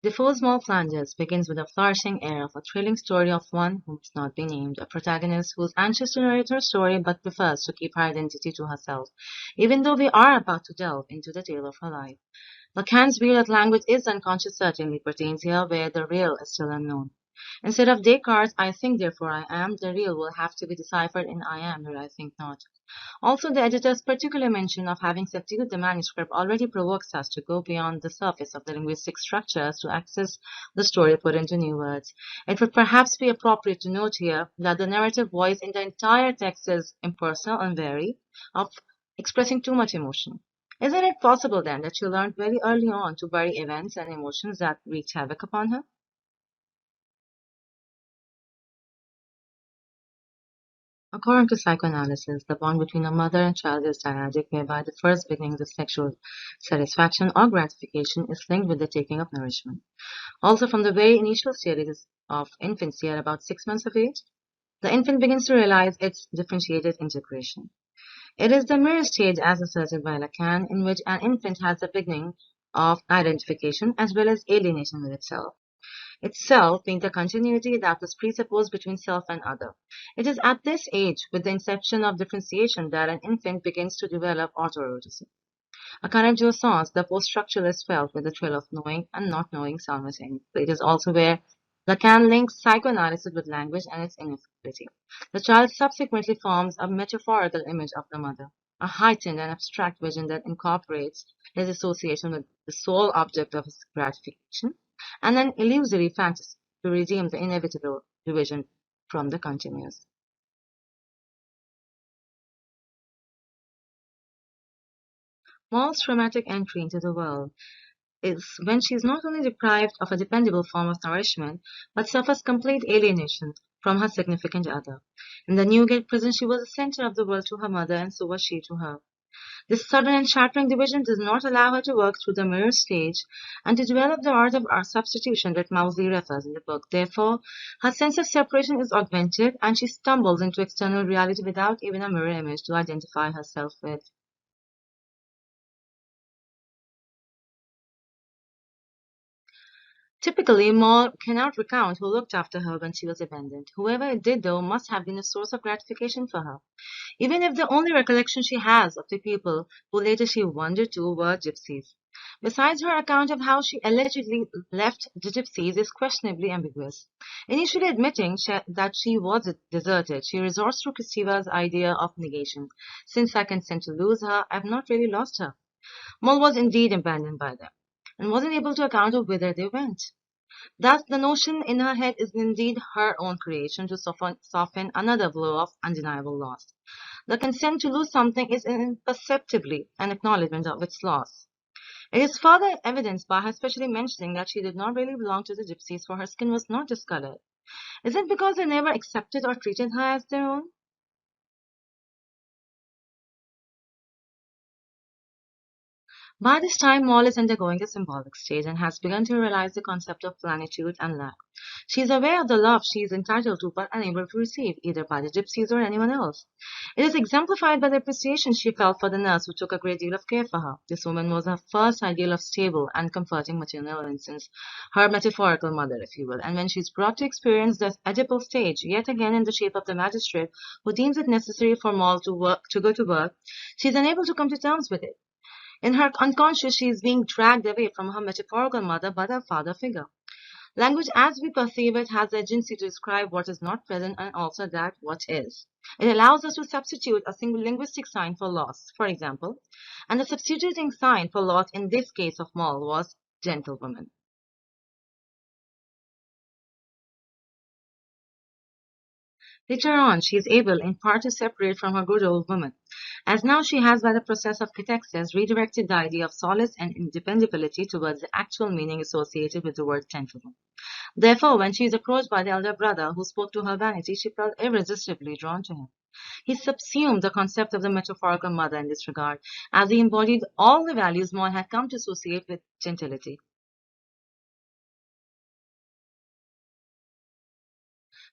Defoe's Moll Flanders begins with a flourishing air of a thrilling story of one who must not be named, a protagonist who is anxious to narrate her story but prefers to keep her identity to herself, even though we are about to delve into the tale of her life. Lacan's view that language is unconscious certainly pertains here, where the real is still unknown. Instead of Descartes' I think therefore I am, the real will have to be deciphered in I am where I think not. Also, the editor's particular mention of having subdued the manuscript already provokes us to go beyond the surface of the linguistic structures to access the story put into new words. It would perhaps be appropriate to note here that the narrative voice in the entire text is impersonal and wary of expressing too much emotion. Isn't it possible then that she learned very early on to bury events and emotions that wreaked havoc upon her? According to psychoanalysis, the bond between a mother and child is dyadic, whereby the first beginnings of sexual satisfaction or gratification is linked with the taking of nourishment. Also, from the very initial stages of infancy at about 6 months of age, the infant begins to realize its differentiated integration. It is the mirror stage, as asserted by Lacan, in which an infant has the beginning of identification as well as alienation with itself being the continuity that was presupposed between self and other. It is at this age, with the inception of differentiation, that an infant begins to develop autoerotism. A kind of jouissance, the post-structuralist felt with the thrill of knowing and not knowing simultaneously. It is also where Lacan links psychoanalysis with language and its ineffability. The child subsequently forms a metaphorical image of the mother, a heightened and abstract vision that incorporates his association with the sole object of his gratification, and an illusory fantasy to redeem the inevitable division from the continuous. Moll's traumatic entry into the world is when she is not only deprived of a dependable form of nourishment, but suffers complete alienation from her significant other. In the Newgate prison, she was the center of the world to her mother, and so was she to her. This sudden and shattering division does not allow her to work through the mirror stage and to develop the art of our substitution that Mousley refers in the book. Therefore, her sense of separation is augmented, and she stumbles into external reality without even a mirror image to identify herself with. Typically, Moll cannot recount who looked after her when she was abandoned. Whoever it did, though, must have been a source of gratification for her, even if the only recollection she has of the people who later she wandered to were gypsies. Besides, her account of how she allegedly left the gypsies is questionably ambiguous. Initially admitting that she was deserted, she resorts to Kristiva's idea of negation. Since I consent to lose her, I have not really lost her. Moll was indeed abandoned by them, and wasn't able to account of whither they went. Thus, the notion in her head is indeed her own creation to soften another blow of undeniable loss. The consent to lose something is imperceptibly an acknowledgement of its loss. It is further evidenced by her specially mentioning that she did not really belong to the gypsies, for her skin was not discolored. Is it because they never accepted or treated her as their own? By this time, Moll is undergoing a symbolic stage and has begun to realize the concept of plenitude and lack. She is aware of the love she is entitled to but unable to receive, either by the gypsies or anyone else. It is exemplified by the appreciation she felt for the nurse who took a great deal of care for her. This woman was her first ideal of stable and comforting maternal innocence, her metaphorical mother, if you will, and when she is brought to experience the Oedipal stage, yet again in the shape of the magistrate who deems it necessary for Moll to go to work, she is unable to come to terms with it. In her unconscious, she is being dragged away from her metaphorical mother by her father figure. Language, as we perceive it, has the agency to describe what is not present and also that what is. It allows us to substitute a single linguistic sign for loss, for example, and the substituting sign for loss in this case of Moll was gentlewoman. Later on, she is able, in part, to separate from her good old woman, as now she has, by the process of catexis, redirected the idea of solace and dependability towards the actual meaning associated with the word gentleman. Therefore, when she is approached by the elder brother who spoke to her vanity, she felt irresistibly drawn to him. He subsumed the concept of the metaphorical mother in this regard, as he embodied all the values Moll had come to associate with gentility.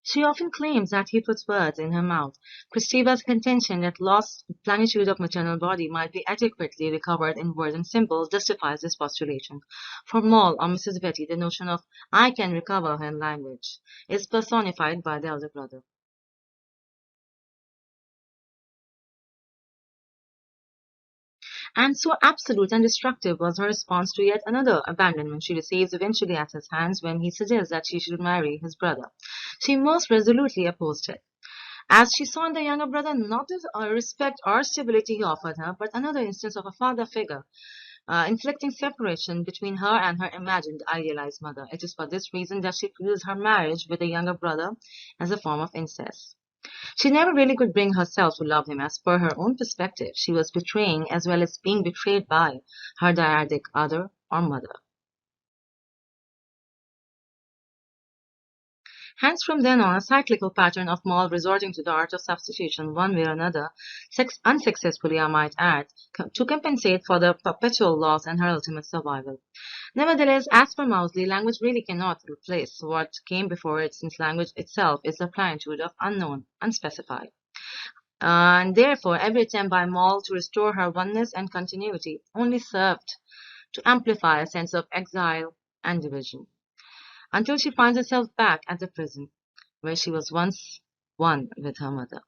She often claims that he puts words in her mouth. Christeva's contention that lost plenitude of maternal body might be adequately recovered in words and symbols justifies this postulation. For Moll or Mrs. Betty, the notion of "I can recover her in language" is personified by the elder brother. And so absolute and destructive was her response to yet another abandonment she receives eventually at his hands when he suggests that she should marry his brother. She most resolutely opposed it, as she saw in the younger brother not the respect or stability he offered her, but another instance of a father figure, inflicting separation between her and her imagined idealized mother. It is for this reason that she feels her marriage with the younger brother as a form of incest. She never really could bring herself to love him as per her own perspective. She was betraying as well as being betrayed by her dyadic other or mother. Hence, from then on, a cyclical pattern of Moll resorting to the art of substitution, one way or another, unsuccessfully, I might add, to compensate for the perpetual loss and her ultimate survival. Nevertheless, as per Mousley, language really cannot replace what came before it, since language itself is the plenitude of unknown, unspecified. And therefore, every attempt by Moll to restore her oneness and continuity only served to amplify a sense of exile and division, until she finds herself back at the prison where she was once one with her mother.